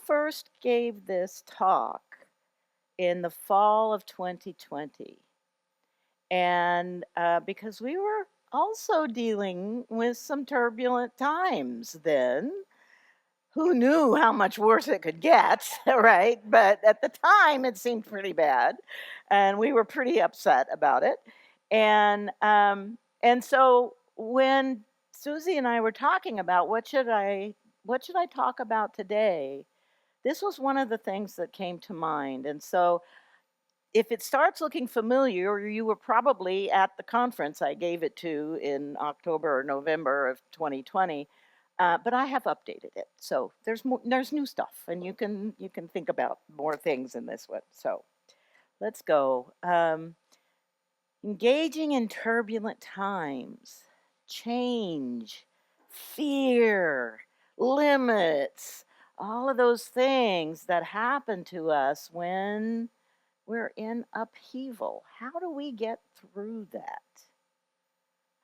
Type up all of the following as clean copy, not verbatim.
first gave this talk in the fall of 2020. And because we were also dealing with some turbulent times then. Who knew how much worse it could get, right? But at the time, it seemed pretty bad, and we were pretty upset about it. And so when Susie and I were talking about what should I talk about today, this was one of the things that came to mind. And so if it starts looking familiar, you were probably at the conference I gave it to in October or November of 2020. But I have updated it, so there's new stuff, and you can think about more things in this one. So let's go. Engaging in turbulent times, change, fear, limits, all of those things that happen to us when we're in upheaval. How do we get through that?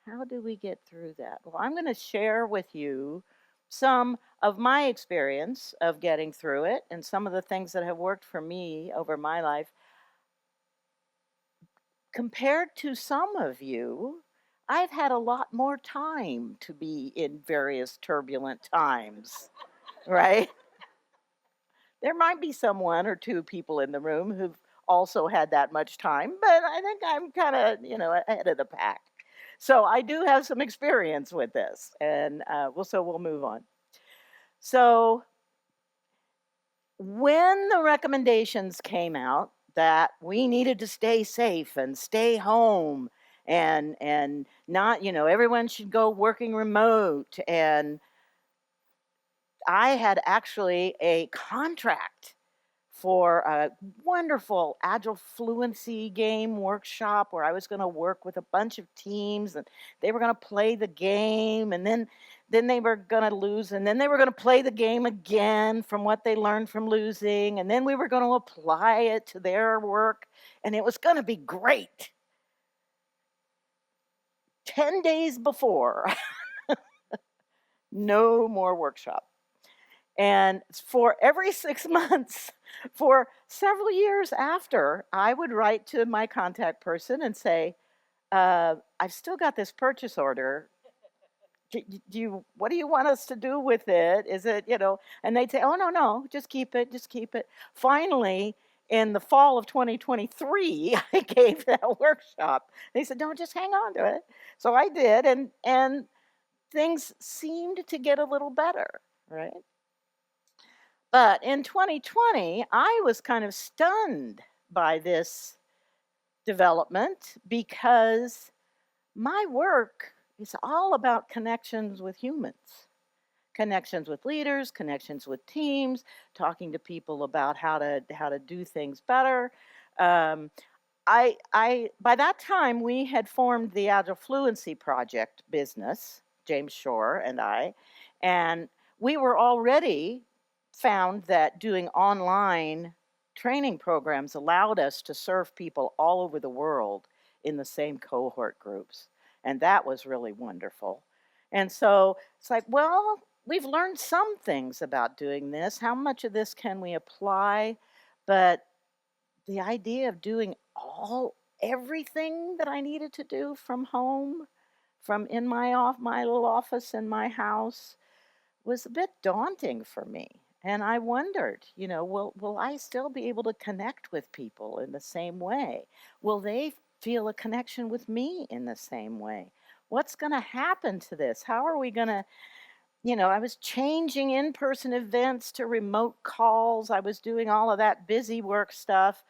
How do we get through that? Well, I'm going to share with you some of my experience of getting through it and some of the things that have worked for me over my life. Compared to some of you, I've had a lot more time to be in various turbulent times, right? There might be some one or two people in the room who've also had that much time, but I think I'm kind of, ahead of the pack. So I do have some experience with this, and we'll move on. So when the recommendations came out that we needed to stay safe and stay home and not, everyone should go working remote, and I had actually a contract for a wonderful Agile Fluency game workshop where I was going to work with a bunch of teams, and they were going to play the game, and then they were going to lose, and then they were going to play the game again from what they learned from losing, and then we were going to apply it to their work, and it was going to be great. 10 days before, no more workshop. And for every 6 months, for several years after, I would write to my contact person and say, I've still got this purchase order. What do you want us to do with it? Is it, and they'd say, oh, no, just keep it. Finally, in the fall of 2023, I gave that workshop. They said, no, just hang on to it. So I did, and things seemed to get a little better, right? But in 2020, I was kind of stunned by this development because my work is all about connections with humans, connections with leaders, connections with teams, talking to people about how to do things better. I by that time we had formed the Agile Fluency Project business, James Shore and I, and we were already found that doing online training programs allowed us to serve people all over the world in the same cohort groups. And that was really wonderful. And so it's like, well, we've learned some things about doing this. How much of this can we apply? But the idea of doing everything that I needed to do from home, from in my little office in my house, was a bit daunting for me. And I wondered, will I still be able to connect with people in the same way? Will they feel a connection with me in the same way? What's going to happen to this? How are we going to, I was changing in-person events to remote calls. I was doing all of that busy work stuff,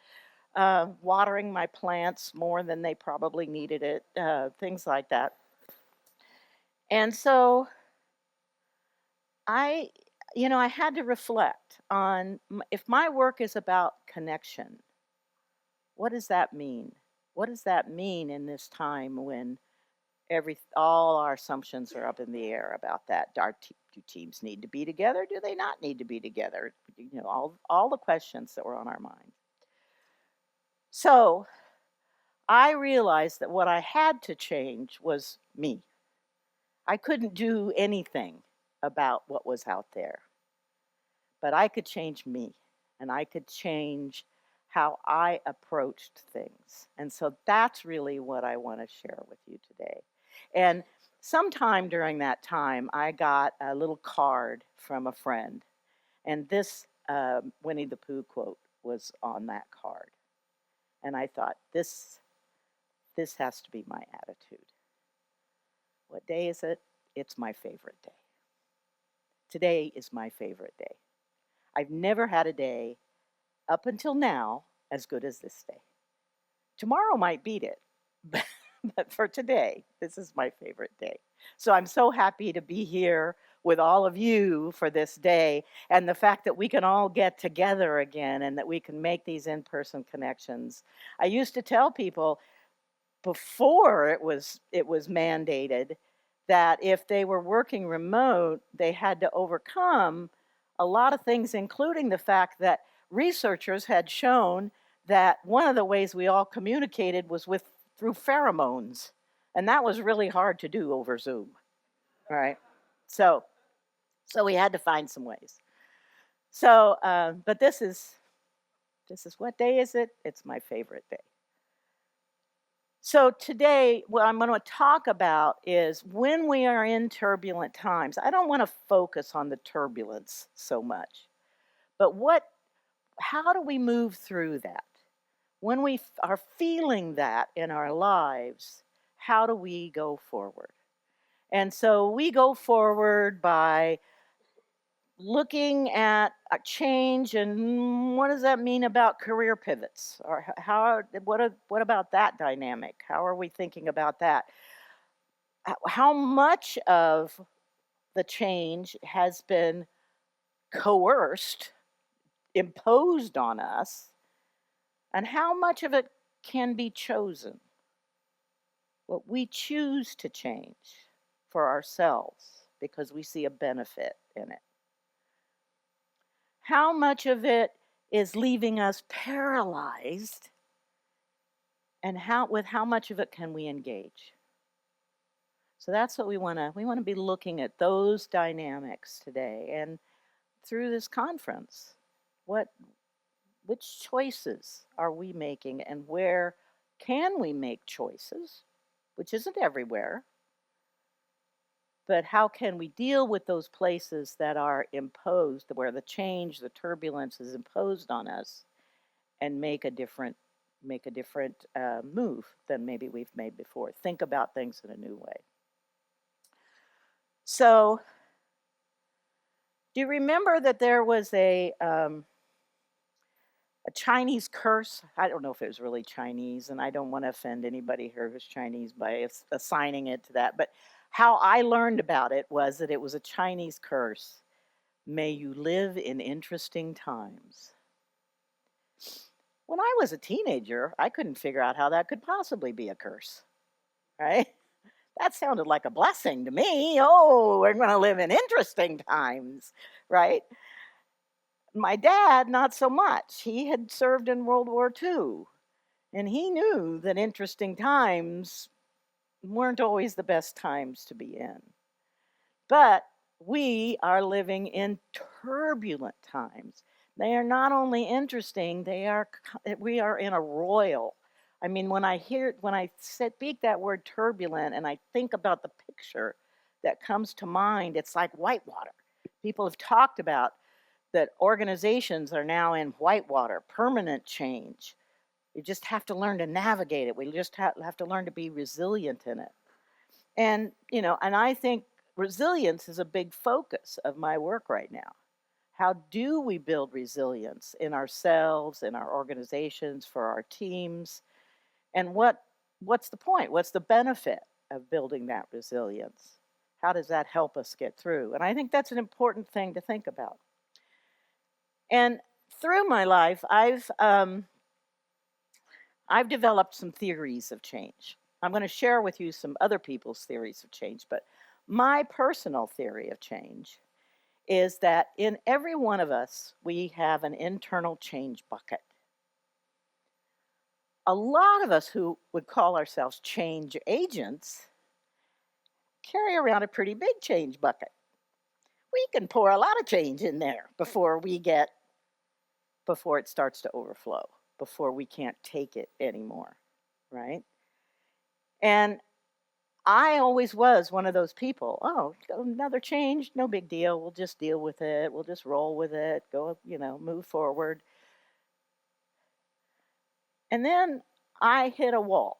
watering my plants more than they probably needed it, things like that. And so I had to reflect on if my work is about connection, what does that mean? What does that mean in this time when all our assumptions are up in the air about that? Do teams need to be together? Do they not need to be together? All the questions that were on our mind. So I realized that what I had to change was me. I couldn't do anything about what was out there. but I could change me, and I could change how I approached things. And so that's really what I want to share with you today. And sometime during that time, I got a little card from a friend, and this Winnie the Pooh quote was on that card. And I thought, this has to be my attitude. What day is it? It's my favorite day. Today is my favorite day. I've never had a day up until now as good as this day. Tomorrow might beat it, but for today, this is my favorite day. So I'm so happy to be here with all of you for this day, and the fact that we can all get together again and that we can make these in-person connections. I used to tell people before it was mandated that if they were working remote, they had to overcome a lot of things, including the fact that researchers had shown that one of the ways we all communicated was through pheromones, and that was really hard to do over Zoom. All right, so we had to find some ways. So, but this is what day is it? It's my favorite day. So today, what I'm going to talk about is when we are in turbulent times. I don't want to focus on the turbulence so much, but how do we move through that? When we are feeling that in our lives, how do we go forward? And so we go forward by looking at a change, and what does that mean about career pivots? Or what about that dynamic? How are we thinking about that? How much of the change has been coerced, imposed on us, and how much of it can be chosen? What we choose to change for ourselves because we see a benefit in it. How much of it is leaving us paralyzed, and with how much of it can we engage? So that's what we want to be looking at, those dynamics today. And through this conference, which choices are we making, and where can we make choices, which isn't everywhere, but how can we deal with those places that are imposed, where the change, the turbulence is imposed on us, and make a different move than maybe we've made before. Think about things in a new way. So, do you remember that there was a Chinese curse? I don't know if it was really Chinese, and I don't want to offend anybody here who's Chinese by assigning it to that, but how I learned about it was that it was a Chinese curse. May you live in interesting times. When I was a teenager, I couldn't figure out how that could possibly be a curse, right? That sounded like a blessing to me. Oh, we're going to live in interesting times, right? My dad, not so much. He had served in World War II, and he knew that interesting times weren't always the best times to be in. But we are living in turbulent times. They are not only interesting, we are in a royal. I mean, when I speak that word turbulent and I think about the picture that comes to mind, it's like whitewater. People have talked about that organizations are now in whitewater, permanent change. We just have to learn to navigate it. We just have to learn to be resilient in it. And, and I think resilience is a big focus of my work right now. How do we build resilience in ourselves, in our organizations, for our teams? And what's the point? What's the benefit of building that resilience? How does that help us get through? And I think that's an important thing to think about. And through my life, I've developed some theories of change. I'm going to share with you some other people's theories of change, but my personal theory of change is that in every one of us, we have an internal change bucket. A lot of us who would call ourselves change agents carry around a pretty big change bucket. we can pour a lot of change in there before it starts to overflow, before we can't take it anymore, right? And I always was one of those people. Oh, another change, no big deal. We'll just deal with it. We'll just roll with it. Go, move forward. And then I hit a wall.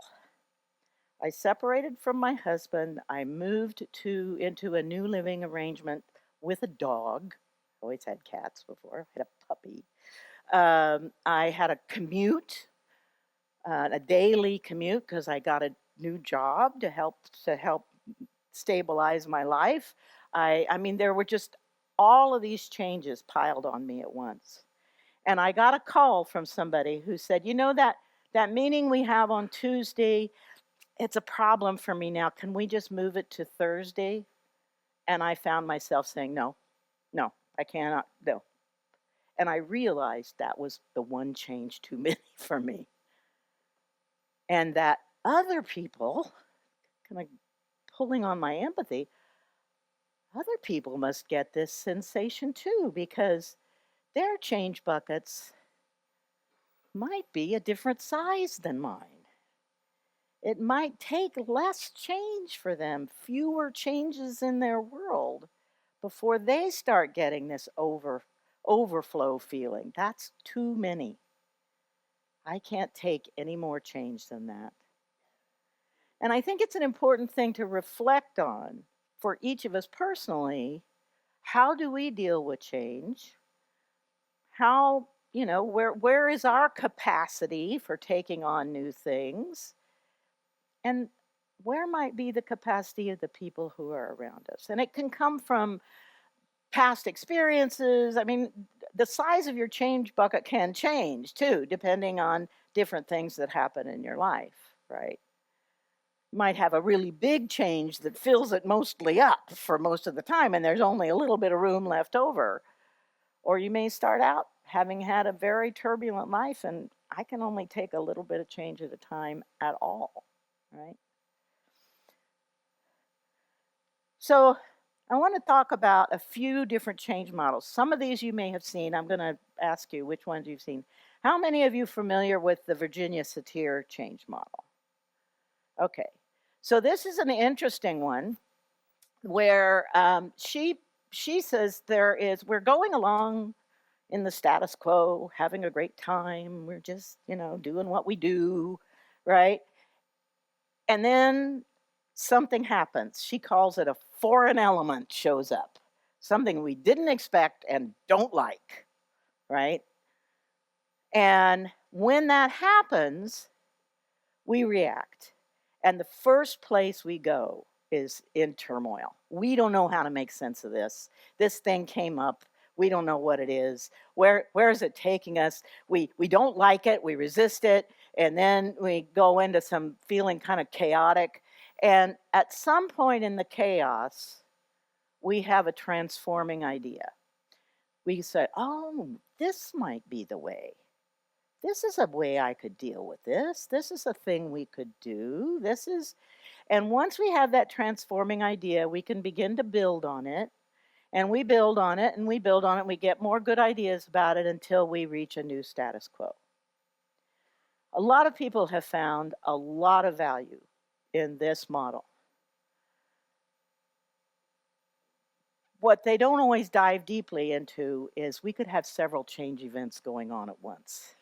I separated from my husband. I moved into a new living arrangement with a dog. Always had cats before. I had a puppy. I had a commute, a daily commute, because I got a new job to help stabilize my life. I mean, there were just all of these changes piled on me at once. And I got a call from somebody who said, that meeting we have on Tuesday, it's a problem for me now. Can we just move it to Thursday? And I found myself saying, no, I cannot, no. And I realized that was the one change too many for me. And that other people, kind of pulling on my empathy, other people must get this sensation too, because their change buckets might be a different size than mine. It might take less change for them, fewer changes in their world, before they start getting this overflow feeling. That's too many. I can't take any more change than that. And I think it's an important thing to reflect on for each of us personally. How do we deal with change? How, where is our capacity for taking on new things? And where might be the capacity of the people who are around us? And it can come from past experiences. I mean, the size of your change bucket can change too, depending on different things that happen in your life, right? You might have a really big change that fills it mostly up for most of the time, and there's only a little bit of room left over. Or you may start out having had a very turbulent life, and I can only take a little bit of change at a time at all, right? So I want to talk about a few different change models. Some of these you may have seen. I'm going to ask you which ones you've seen. How many of you are familiar with the Virginia Satir change model? Okay. So this is an interesting one where she says we're going along in the status quo, having a great time. We're just, doing what we do, right? And then something happens. She calls it a foreign element shows up, something we didn't expect and don't like, right? And when that happens, we react. And the first place we go is in turmoil. We don't know how to make sense of this. This thing came up. We don't know what it is. Where is it taking us? We don't like it. We resist it. And then we go into some feeling kind of chaotic. And at some point in the chaos, we have a transforming idea. We say, oh, this might be the way. This is a way I could deal with this. This is a thing we could do. And once we have that transforming idea, we can begin to build on it. And we build on it, and we build on it. And we get more good ideas about it until we reach a new status quo. A lot of people have found a lot of value in this model. What they don't always dive deeply into is we could have several change events going on at once,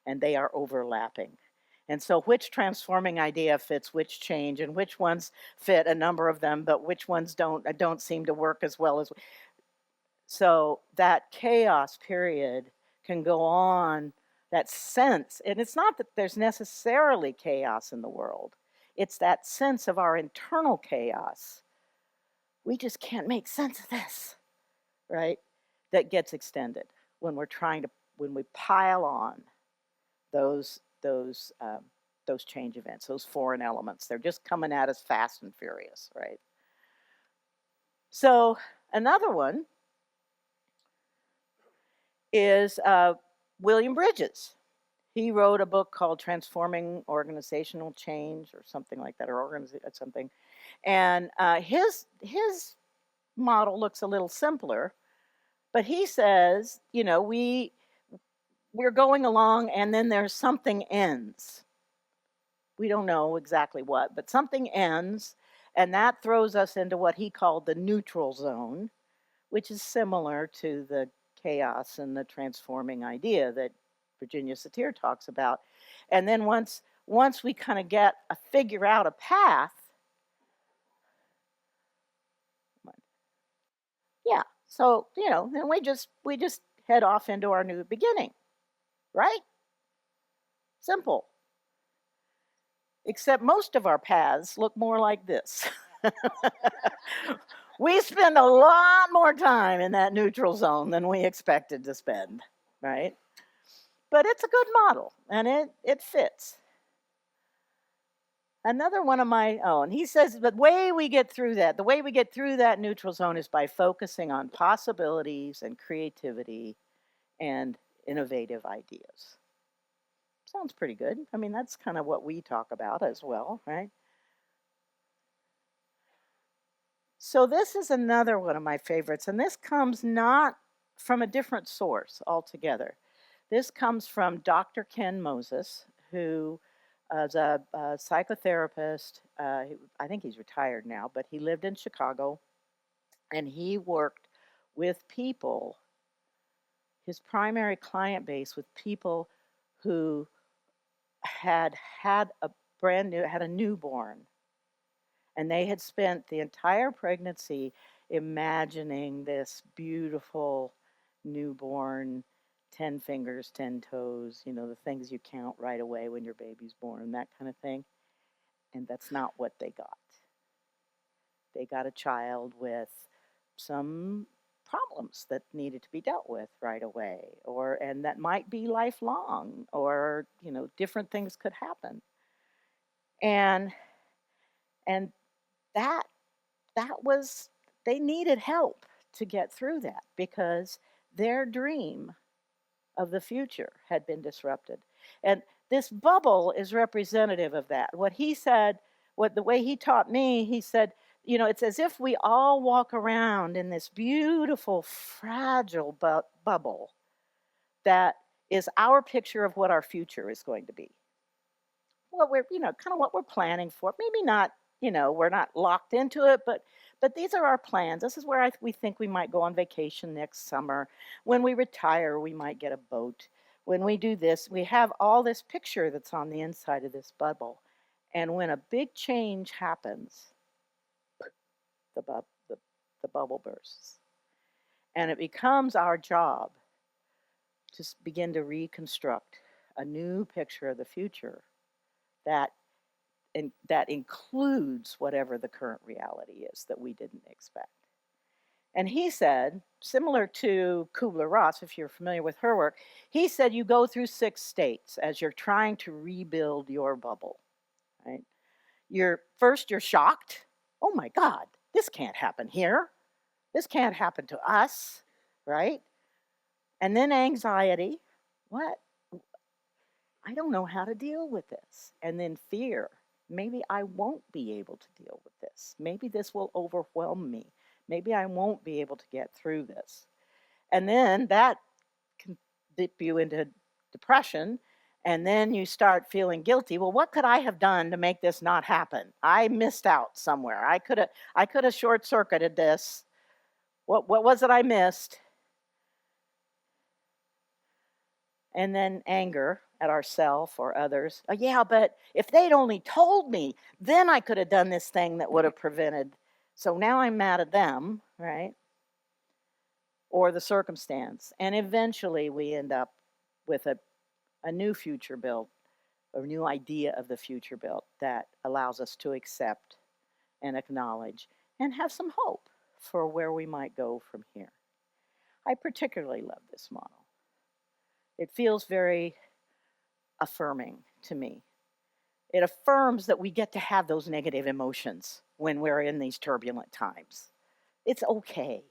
and they are overlapping. And so which transforming idea fits which change, and which ones fit a number of them, but which ones don't seem to work as well as. So that chaos period can go on, that sense, and it's not that there's necessarily chaos in the world. It's that sense of our internal chaos. We just can't make sense of this, right? That gets extended when we pile on those change events, those foreign elements. They're just coming at us fast and furious, right? So another one is William Bridges. He wrote a book called Transforming Organizational Change or something like that, or something. And his model looks a little simpler, but he says, we're going along and then there's something ends. We don't know exactly what, but something ends, and that throws us into what he called the neutral zone, which is similar to the chaos and the transforming idea that Virginia Satir talks about. And then once we kind of figure out a path, yeah. So, then we just head off into our new beginning, right? Simple. Except most of our paths look more like this. We spend a lot more time in that neutral zone than we expected to spend, right? But it's a good model, and it fits. Another one of my own, he says the way we get through that neutral zone is by focusing on possibilities and creativity and innovative ideas. Sounds pretty good. I mean, that's kind of what we talk about as well, right? So this is another one of my favorites, and this comes not from a different source altogether. This comes from Dr. Ken Moses, who is a psychotherapist. I think he's retired now, but he lived in Chicago, and he worked with people. His primary client base with people who had a newborn, and they had spent the entire pregnancy imagining this beautiful newborn, 10 fingers, 10 toes, the things you count right away when your baby's born, that kind of thing. And that's not what they got. They got a child with some problems that needed to be dealt with right away, and that might be lifelong, or different things could happen. And that was, they needed help to get through that, because their dream of the future had been disrupted. And this bubble is representative of that. What he said, the way he taught me, he said, it's as if we all walk around in this beautiful, fragile bubble that is our picture of what our future is going to be. What we're, kind of what we're planning for. Maybe not, we're not locked into it, but these are our plans. This is where we think we might go on vacation next summer. When we retire, we might get a boat. When we do this, we have all this picture that's on the inside of this bubble. And when a big change happens, the bubble bursts. And it becomes our job to begin to reconstruct a new picture of the future that includes whatever the current reality is that we didn't expect. And he said, similar to Kubler-Ross, if you're familiar with her work, he said you go through 6 states as you're trying to rebuild your bubble, right? You're shocked. Oh my God, this can't happen here. This can't happen to us, right? And then anxiety. What? I don't know how to deal with this. And then fear. Maybe I won't be able to deal with this. Maybe this will overwhelm me. Maybe I won't be able to get through this. And then that can dip you into depression. And then you start feeling guilty. Well, what could I have done to make this not happen? I missed out somewhere. I could have short-circuited this. What was it I missed? And then anger at ourselves or others. Oh, yeah, but if they'd only told me, then I could have done this thing that would have prevented. So now I'm mad at them, right? Or the circumstance. And eventually we end up with a new future built, a new idea of the future built that allows us to accept and acknowledge and have some hope for where we might go from here. I particularly love this model. It feels very affirming to me. It affirms that we get to have those negative emotions when we're in these turbulent times. It's okay.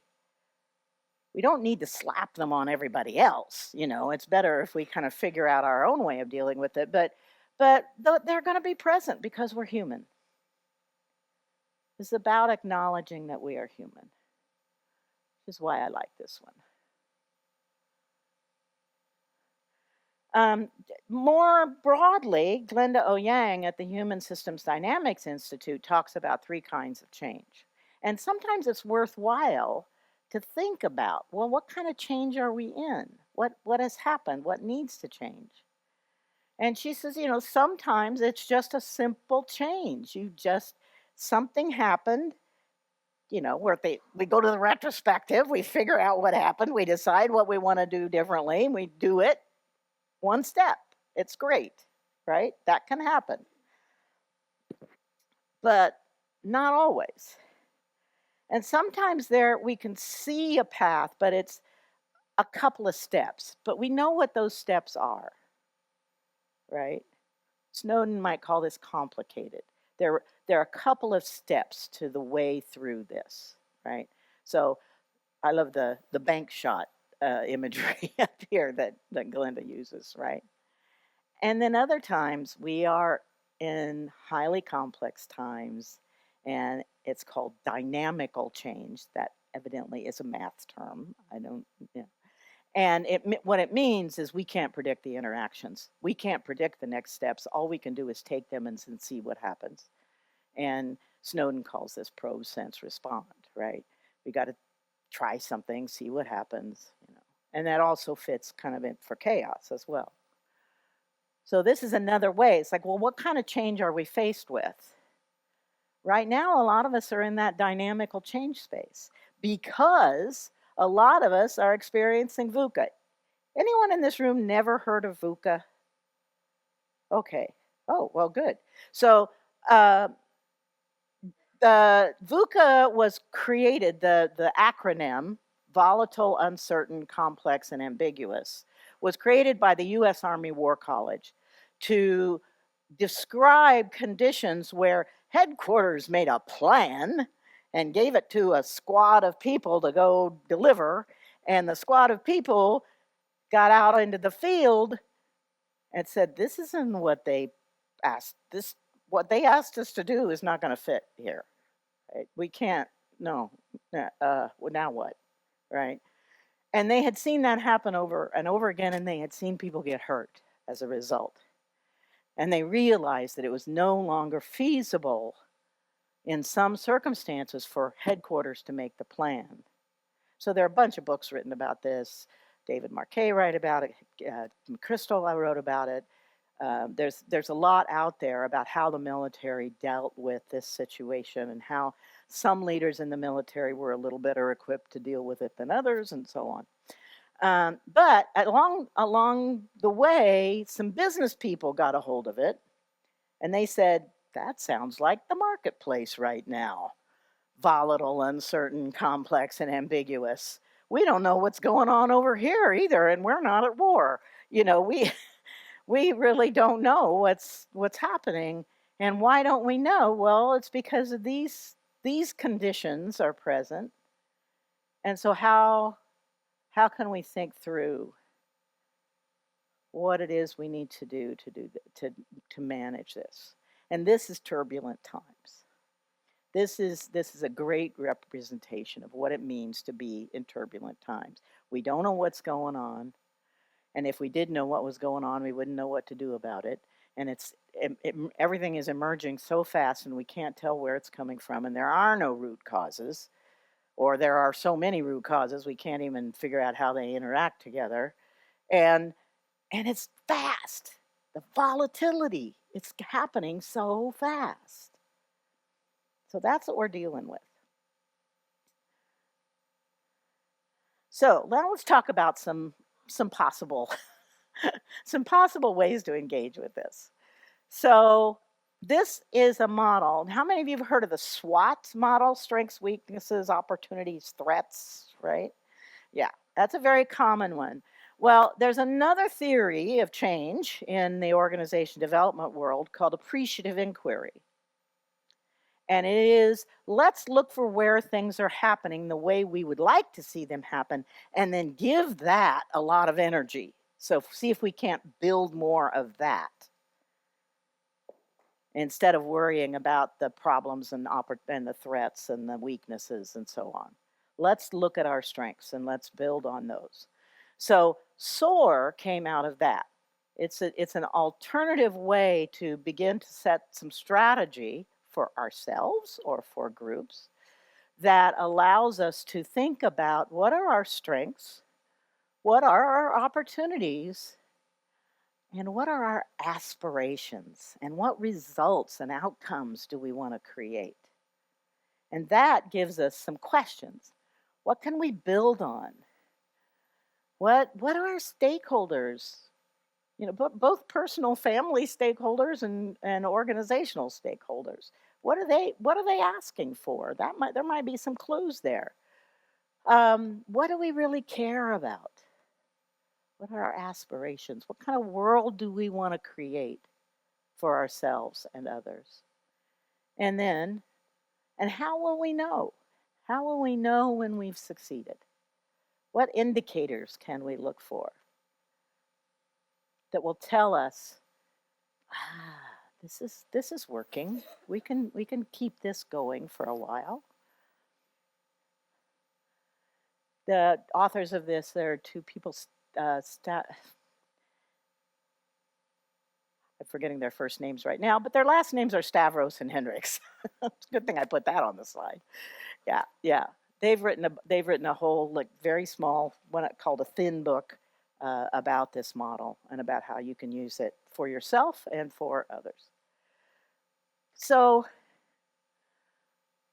We don't need to slap them on everybody else. It's better if we kind of figure out our own way of dealing with it. But they're going to be present because we're human. It's about acknowledging that we are human. is why I like this one. More broadly, Glenda O. Yang at the Human Systems Dynamics Institute talks about 3 kinds of change. And sometimes it's worthwhile to think about, well, what kind of change are we in? What has happened? What needs to change? And she says, sometimes it's just a simple change. Something happened, where we go to the retrospective, we figure out what happened, we decide what we want to do differently, and we do it one step. It's great, right? That can happen. But not always. And sometimes we can see a path, but it's a couple of steps. But we know what those steps are, right? Snowden might call this complicated. There are a couple of steps to the way through this, right? So I love the bank shot imagery up here that Glenda uses, right? And then other times we are in highly complex times, and it's called dynamical change. That evidently is a math term. I don't, yeah. And what it means is we can't predict the interactions. We can't predict the next steps. All we can do is take them and see what happens. And Snowden calls this probe, sense, respond, right? We got to try something, see what happens, And that also fits kind of in for chaos as well. So this is another way. It's like, well, what kind of change are we faced with? Right now, a lot of us are in that dynamical change space because a lot of us are experiencing VUCA. Anyone in this room never heard of VUCA? Okay. Oh, well, good. So the VUCA was created, the acronym, volatile, uncertain, complex, and ambiguous, was created by the U.S. Army War College to describe conditions where headquarters made a plan and gave it to a squad of people to go deliver, and the squad of people got out into the field and said, this isn't what they asked. What they asked us to do is not going to fit here. Right? We can't, no, now what, right? And they had seen that happen over and over again, and they had seen people get hurt as a result. And they realized that it was no longer feasible in some circumstances for headquarters to make the plan. So there are a bunch of books written about this. David Marquet wrote about it. Crystal, I wrote about it. There's a lot out there about how the military dealt with this situation and how some leaders in the military were a little better equipped to deal with it than others, and so on. But along the way, some business people got a hold of it, and they said, that sounds like the marketplace right now. Volatile, uncertain, complex, and ambiguous. We don't know what's going on over here either, and we're not at war. We really don't know what's happening. And why don't we know? Well, it's because of these conditions are present. And so how can we think through what it is we need to do to manage this? And this is turbulent times. This is a great representation of what it means to be in turbulent times. We don't know what's going on. And if we did know what was going on, we wouldn't know what to do about it. And everything is emerging so fast, and we can't tell where it's coming from. And there are no root causes, or there are so many root causes we can't even figure out how they interact together. And it's fast. The volatility, it's happening so fast. So that's what we're dealing with. So now let's talk about some possible ways to engage with this. So this is a model. How many of you have heard of the SWOT model? Strengths, weaknesses, opportunities, threats, right? Yeah, that's a very common one. Well, there's another theory of change in the organization development world called appreciative inquiry. And it is, let's look for where things are happening the way we would like to see them happen, and then give that a lot of energy. So see if we can't build more of that instead of worrying about the problems and the threats and the weaknesses and so on. Let's look at our strengths and let's build on those. So SOAR came out of that. It's an alternative way to begin to set some strategy for ourselves or for groups that allows us to think about what are our strengths, what are our opportunities, and what are our aspirations, and what results and outcomes do we want to create. And that gives us some questions. What can we build on? What are our stakeholders? Both personal family stakeholders and organizational stakeholders. What are they asking for? There might be some clues there. What do we really care about? What are our aspirations? What kind of world do we want to create for ourselves and others? And how will we know? How will we know when we've succeeded? What indicators can we look for that will tell us, this is working. We can keep this going for a while. The authors of this, there are two people, I'm forgetting their first names right now, but their last names are Stavros and Hendricks. It's a good thing I put that on the slide. Yeah. They've written a whole very small one called a thin book about this model and about how you can use it for yourself and for others. So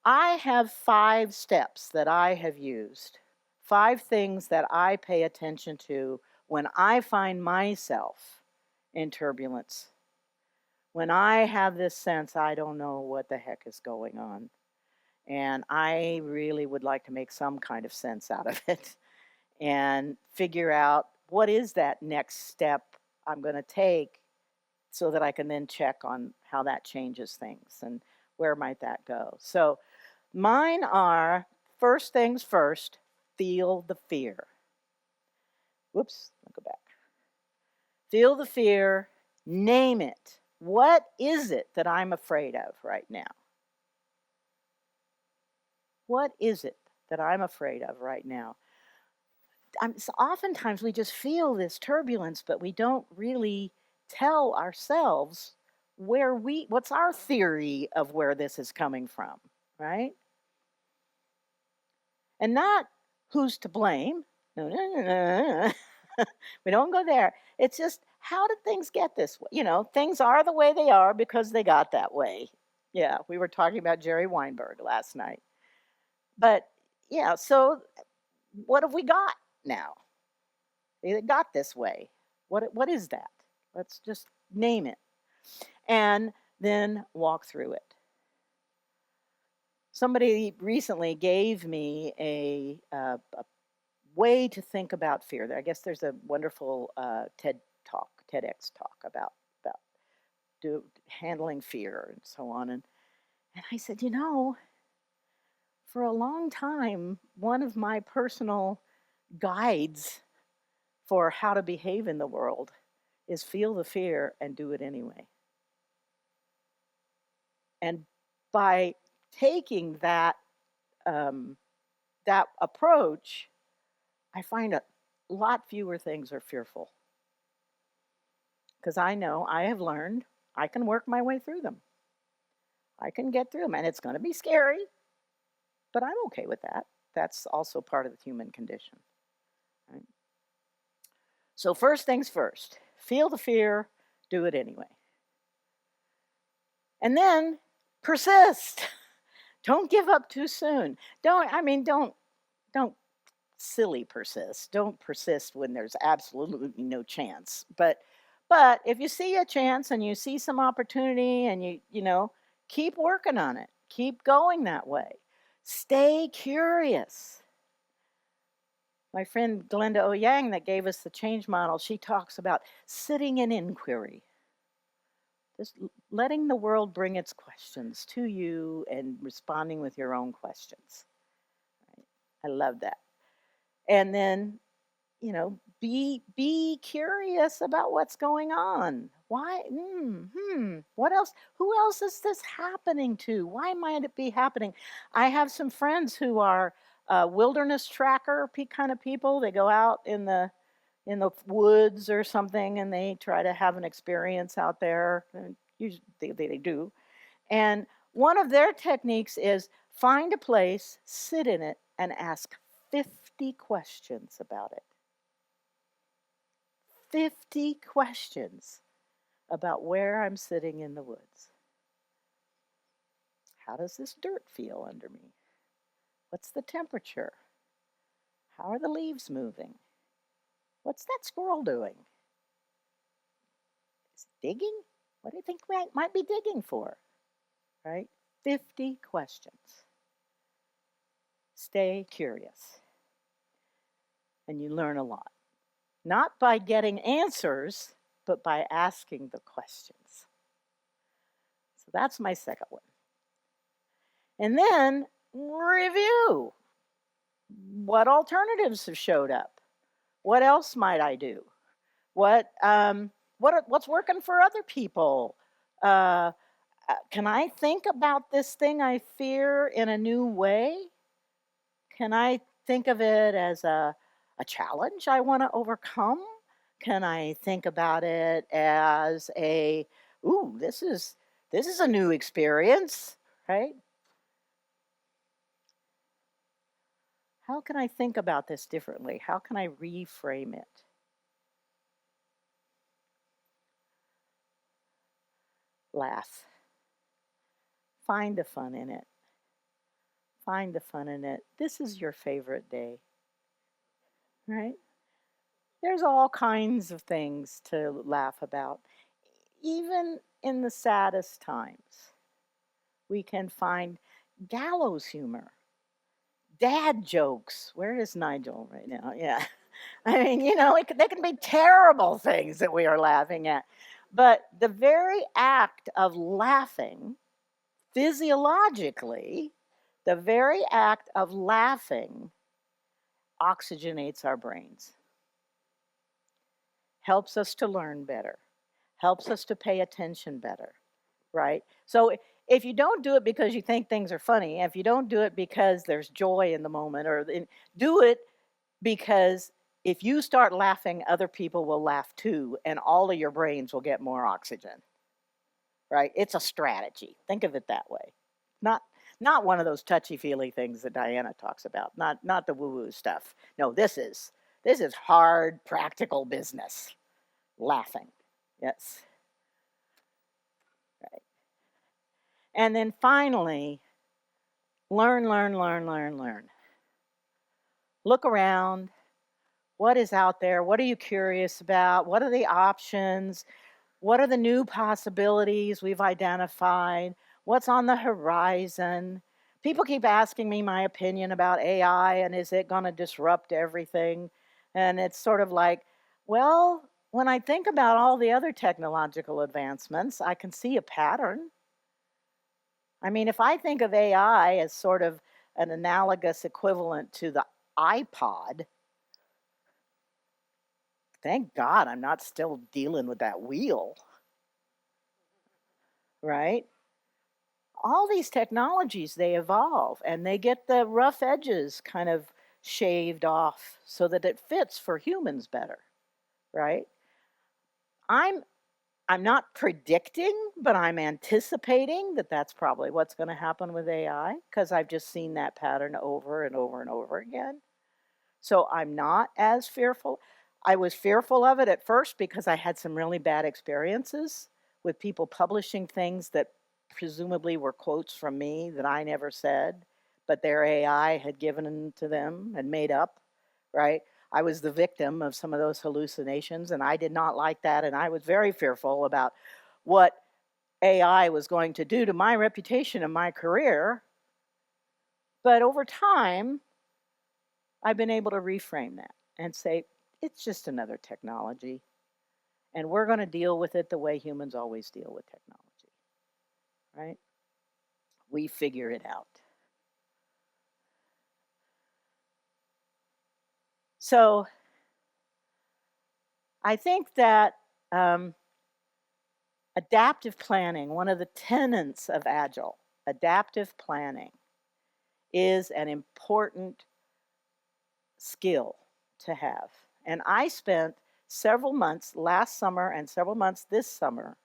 I have 5 steps that I have used, 5 things that I pay attention to when I find myself in turbulence, when I have this sense I don't know what the heck is going on. And I really would like to make some kind of sense out of it and figure out what is that next step I'm going to take so that I can then check on how that changes things and where might that go. So mine are, first things first, feel the fear. Whoops, I'll go back. Feel the fear, name it. What is it that I'm afraid of right now? What is it that I'm afraid of right now? Oftentimes we just feel this turbulence, but we don't really tell ourselves what's our theory of where this is coming from, right? And not who's to blame. No. We don't go there. It's just, how did things get this way? Things are the way they are because they got that way. Yeah, we were talking about Jerry Weinberg last night. But yeah, so what have we got now? It got this way. What is that? Let's just name it. And then walk through it. Somebody recently gave me a way to think about fear. I guess there's a wonderful TEDx talk about handling fear and so on. And I said, for a long time, one of my personal guides for how to behave in the world is feel the fear and do it anyway. And by taking that approach, I find a lot fewer things are fearful. Because I know, I have learned, I can work my way through them. I can get through them, and it's going to be scary, but I'm okay with that. That's also part of the human condition. Right? So first things first, feel the fear, do it anyway. And then persist. Don't give up too soon. Don't silly persist. Don't persist when there's absolutely no chance. But if you see a chance and you see some opportunity and you keep working on it. Keep going that way. Stay curious. My friend Glenda O. Yang, that gave us the change model, she talks about sitting in inquiry. Just letting the world bring its questions to you and responding with your own questions. Right? I love that. And then, be curious about what's going on. Why? What else? Who else is this happening to? Why might it be happening? I have some friends who are wilderness tracker kind of people. They go out in the woods or something, and they try to have an experience out there. And usually they do. And one of their techniques is find a place, sit in it, and ask 50 questions about it. 50 questions about where I'm sitting in the woods. How does this dirt feel under me? What's the temperature? How are the leaves moving? What's that squirrel doing? Is it digging? What do you think we might be digging for? Right? 50 questions. Stay curious. And you learn a lot. Not by getting answers, but by asking the questions. So that's my second one. And then review. What alternatives have showed up? What else might I do? What's working for other people? Can I think about this thing I fear in a new way? Can I think of it as a challenge I want to overcome? Can I think about it as this is a new experience, right? How can I think about this differently? How can I reframe it? Laugh. Find the fun in it. Find the fun in it. This is your favorite day, right? There's all kinds of things to laugh about. Even in the saddest times, we can find gallows humor, dad jokes. Where is Nigel right now? Yeah. I mean, they can be terrible things that we are laughing at. But the very act of laughing, physiologically, the very act of laughing oxygenates our brains, helps us to learn better, helps us to pay attention better, right? So if you don't do it because you think things are funny, if you don't do it because there's joy in the moment, do it because if you start laughing, other people will laugh too, and all of your brains will get more oxygen, right? It's a strategy. Think of it that way. Not one of those touchy-feely things that Diana talks about. Not the woo-woo stuff. No, this is hard, practical business. Laughing. Yes. Right. And then finally, learn. Look around. What is out there? What are you curious about? What are the options? What are the new possibilities we've identified? What's on the horizon? People keep asking me my opinion about AI and is it going to disrupt everything? And it's sort of like, well, when I think about all the other technological advancements, I can see a pattern. I mean, if I think of AI as sort of an analogous equivalent to the iPod, thank God I'm not still dealing with that wheel, right? All these technologies, they evolve and they get the rough edges kind of shaved off so that it fits for humans better, right? I'm not predicting, but I'm anticipating that that's probably what's going to happen with AI because I've just seen that pattern over and over and over again. So I'm not as fearful. I was fearful of it at first because I had some really bad experiences with people publishing things that presumably were quotes from me that I never said, but their AI had given to them and made up, right? I was the victim of some of those hallucinations, and I did not like that, and I was very fearful about what AI was going to do to my reputation and my career. But over time, I've been able to reframe that and say, it's just another technology, and we're going to deal with it the way humans always deal with technology, right? We figure it out. So I think that adaptive planning, one of the tenets of Agile, adaptive planning, is an important skill to have. And I spent several months last summer and several months this summer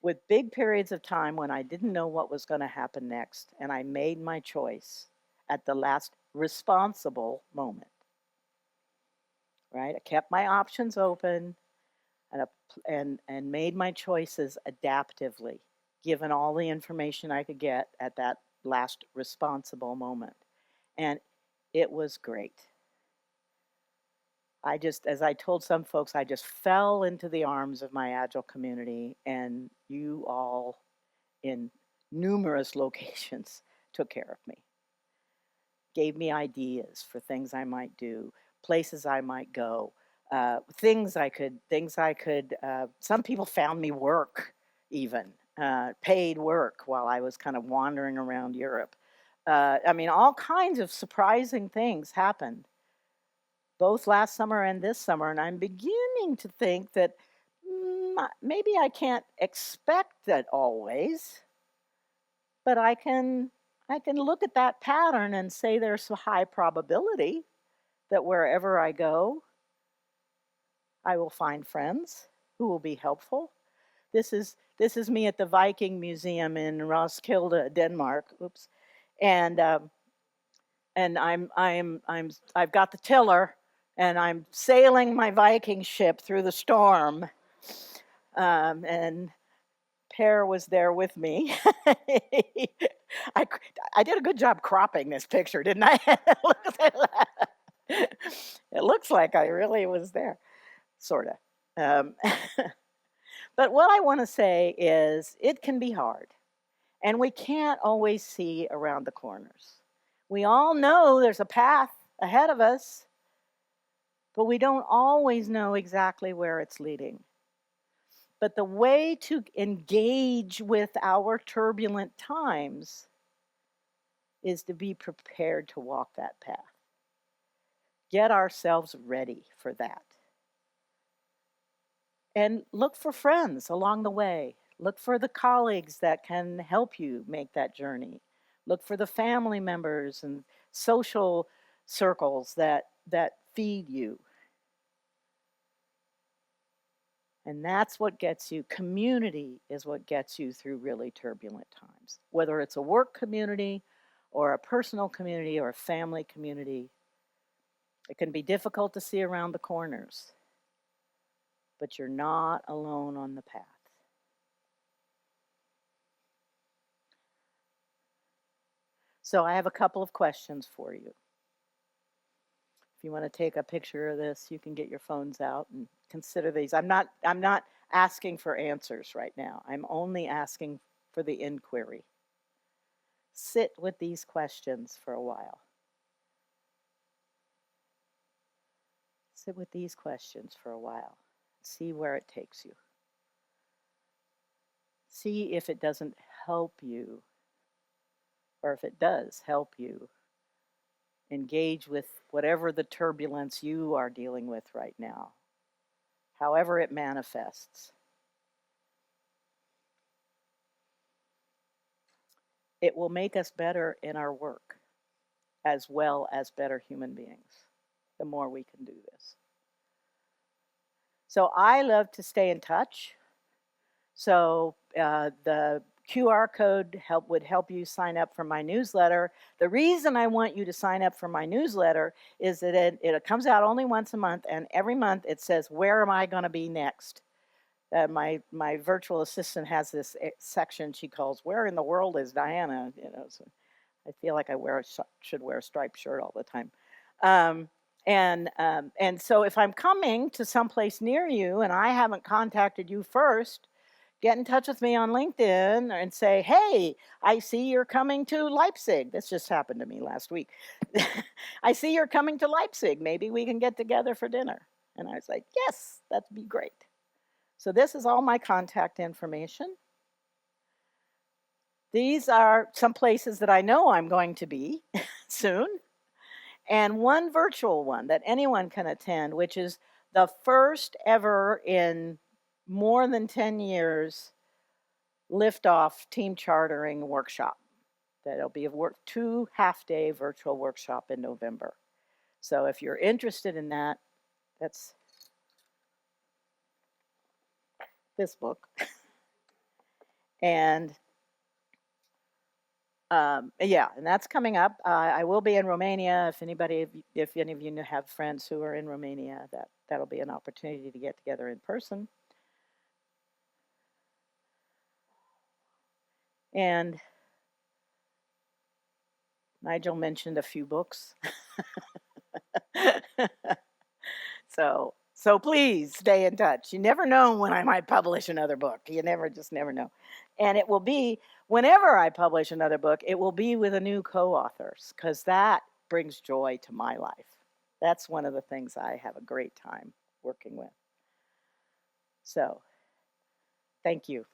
with big periods of time when I didn't know what was going to happen next. And I made my choice at the last responsible moment, right? I kept my options open and, and made my choices adaptively, given all the information I could get at that last responsible moment. And it was great. I just, as I told some folks, I just fell into the arms of my Agile community, and you all in numerous locations took care of me, gave me ideas for things I might do, places I might go, things I could, some people found me work even, paid work while I was kind of wandering around Europe. I mean, all kinds of surprising things happened both last summer and this summer. And I'm beginning to think that maybe I can't expect that always, but I can look at that pattern and say there's a high probability that wherever I go, I will find friends who will be helpful. This is me at the Viking Museum in Roskilde, Denmark. Oops, and I've got the tiller, and I'm sailing my Viking ship through the storm, and Per was there with me. I did a good job cropping this picture, didn't I? It looks like I really was there, sort of. But what I want to say is it can be hard, and we can't always see around the corners. We all know there's a path ahead of us, but we don't always know exactly where it's leading. But the way to engage with our turbulent times is to be prepared to walk that path. Get ourselves ready for that. And look for friends along the way. Look for the colleagues that can help you make that journey. Look for the family members and social circles that feed you. And that's what gets you. Community is what gets you through really turbulent times. Whether it's a work community or a personal community or a family community, it can be difficult to see around the corners, but you're not alone on the path. So I have a couple of questions for you. If you want to take a picture of this, you can get your phones out and consider these. I'm not asking for answers right now. I'm only asking for the inquiry. Sit with these questions for a while. Sit with these questions for a while. See where it takes you. See if it doesn't help you, or if it does help you engage with whatever the turbulence you are dealing with right now, however it manifests. It will make us better in our work as well as better human beings the more we can do this. So I love to stay in touch. So the QR code would help you sign up for my newsletter. The reason I want you to sign up for my newsletter is that it comes out only once a month, and every month it says, where am I going to be next? My virtual assistant has this section she calls, where in the world is Diana? So I feel like I should wear a striped shirt all the time. And so if I'm coming to someplace near you and I haven't contacted you first, get in touch with me on LinkedIn and say, hey, I see you're coming to Leipzig. This just happened to me last week. I see you're coming to Leipzig. Maybe we can get together for dinner. And I was like, yes, that'd be great. So this is all my contact information. These are some places that I know I'm going to be soon. And one virtual one that anyone can attend, which is the first ever in more than 10 years liftoff team chartering workshop. That'll be a 2 half-day virtual workshop in November. So if you're interested in that, that's this book. And yeah, and that's coming up. I will be in Romania. If any of you have friends who are in Romania, that'll be an opportunity to get together in person. And Nigel mentioned a few books. So please stay in touch. You never know when I might publish another book. You never know. And it will be, whenever I publish another book, it will be with a new co-authors, because that brings joy to my life. That's one of the things I have a great time working with. So thank you.